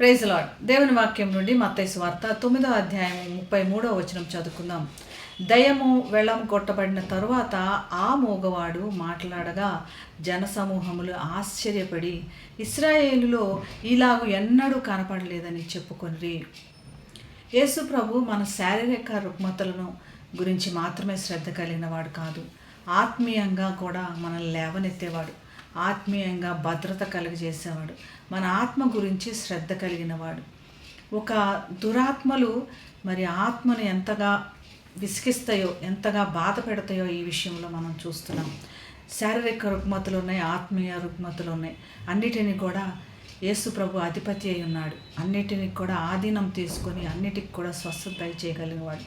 Praise lord. దేవుని వాక్యం నుండి మత్తయి సువార్త 9వ అధ్యాయం 33వ వచనం చదువుకుందాం. దయ్యము వెళ్ళం కొట్టబడిన తరువాత ఆ మూగవాడు మాట్లాడగా జనసమూహములు ఆశ్చర్యపడి ఇశ్రాయేలులో ఇలాగు ఎన్నడూ కనపడలేదని చెప్పుకొనిరి. యేసు ప్రభు మన శారీరక రుగ్మతలను గురించి మాత్రమే శ్రద్ధ కలిగిన వాడు కాదు, ఆత్మీయంగా కూడా మనల్ని లేవనెత్తేవాడు, ఆత్మీయంగా భద్రత కలిగజేసేవాడు, మన ఆత్మ గురించి శ్రద్ధ కలిగినవాడు. ఒక దురాత్మలు మరి ఆత్మను ఎంతగా విసిగిస్తాయో, ఎంతగా బాధ పెడతాయో ఈ విషయంలో మనం చూస్తున్నాం. శారీరక రుగ్మతలు ఉన్నాయి, ఆత్మీయ రుగ్మతలు ఉన్నాయి. అన్నిటినీ కూడా యేసు ప్రభు అధిపతి అయి ఉన్నాడు. అన్నిటినీ కూడా ఆధీనం తీసుకొని అన్నిటికి కూడా స్వస్థత దయచేయగలిగినవాడు.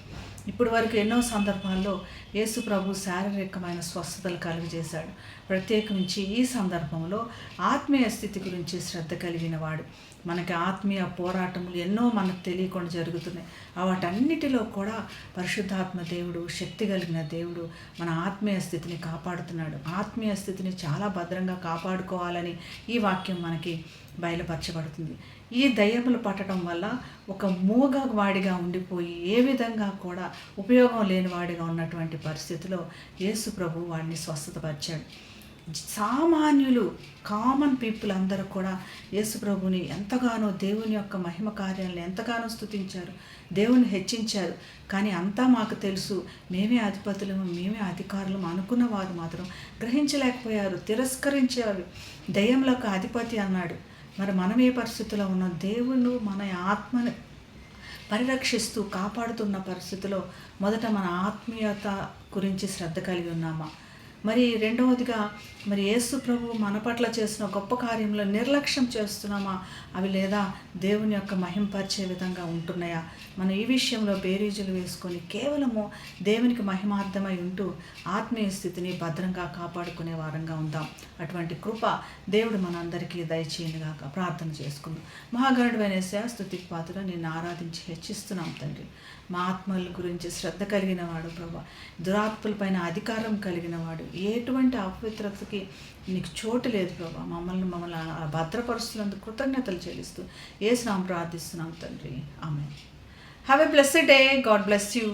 ఇప్పటి వరకు ఎన్నో సందర్భాల్లో యేసు ప్రభు శారీరకమైన స్వస్థతలు కలుగజేశాడు. ప్రత్యేకించి ఈ సందర్భంలో ఆత్మీయ స్థితి గురించి శ్రద్ధ కలిగిన వాడు. మనకి ఆత్మీయ పోరాటములు ఎన్నో మనకు తెలియకుండా జరుగుతున్నాయి. వాటన్నిటిలో కూడా పరిశుద్ధాత్మ దేవుడు, శక్తి కలిగిన దేవుడు మన ఆత్మీయ స్థితిని కాపాడుతున్నాడు. ఆత్మీయ స్థితిని చాలా భద్రంగా కాపాడుకోవాలని ఈ వాక్యం మనకి బయలుపరచబడుతుంది. ఈ దయ్యములు పట్టడం వల్ల ఒక మూగవాడిగా ఉండిపోయి ఏ విధంగా కూడా ఉపయోగం లేని వాడిగా ఉన్నటువంటి పరిస్థితిలో యేసు ప్రభు వాడిని స్వస్థతపరిచాడు. సామాన్యులు, కామన్ పీపుల్ అందరూ కూడా యేసు ప్రభుని ఎంతగానో, దేవుని యొక్క మహిమ కార్యాలను ఎంతగానో స్తుతించారు, దేవుని హెచ్చించారు. కానీ అంతా మాకు తెలుసు, మేమే అధిపతులము, మేమే అధికారులము అనుకున్న వారు మాత్రం గ్రహించలేకపోయారు, తిరస్కరించారు. దయ్యములకు అధిపతి అన్నాడు. మరి మనం ఏ పరిస్థితిలో ఉన్నాం? దేవుడు మన ఆత్మని పరిరక్షిస్తూ కాపాడుతున్న పరిస్థితిలో మొదట మన ఆత్మీయత గురించి శ్రద్ధ కలిగి ఉన్నామా? మరి రెండవదిగా మరి యేసు ప్రభు మన పట్ల చేసిన గొప్ప కార్యంలో నిర్లక్ష్యం చేస్తున్నామా? అవి లేదా దేవుని యొక్క మహింపరిచే విధంగా ఉంటున్నాయా? మనం ఈ విషయంలో బేరీజులు వేసుకొని కేవలము దేవునికి మహిమార్థమై ఉంటూ ఆత్మీయ స్థితిని భద్రంగా కాపాడుకునే వారంగా ఉందాం. అటువంటి కృప దేవుడు మనందరికీ దయచేయనుగాక. ప్రార్థన చేసుకుందాం. మహాగణుడైన యేసయ్యా, స్తుతికి పాత్ర నిన్ను ఆరాధించి హెచ్చిస్తున్నాం తండ్రి. మా ఆత్మల గురించి శ్రద్ధ కలిగిన వాడు ప్రభా, దురాత్మలపైన అధికారం కలిగిన వాడు, ఎటువంటి అపవిత్రతకి నీకు చోటు లేదు ప్రభా. మమ్మల్ని భద్రపరుస్తున్నందుకు కృతజ్ఞతలు చెల్లిస్తూ యేసు నామమున ప్రార్థిస్తున్నాం తండ్రి. Amen. Have a blessed day. God bless you.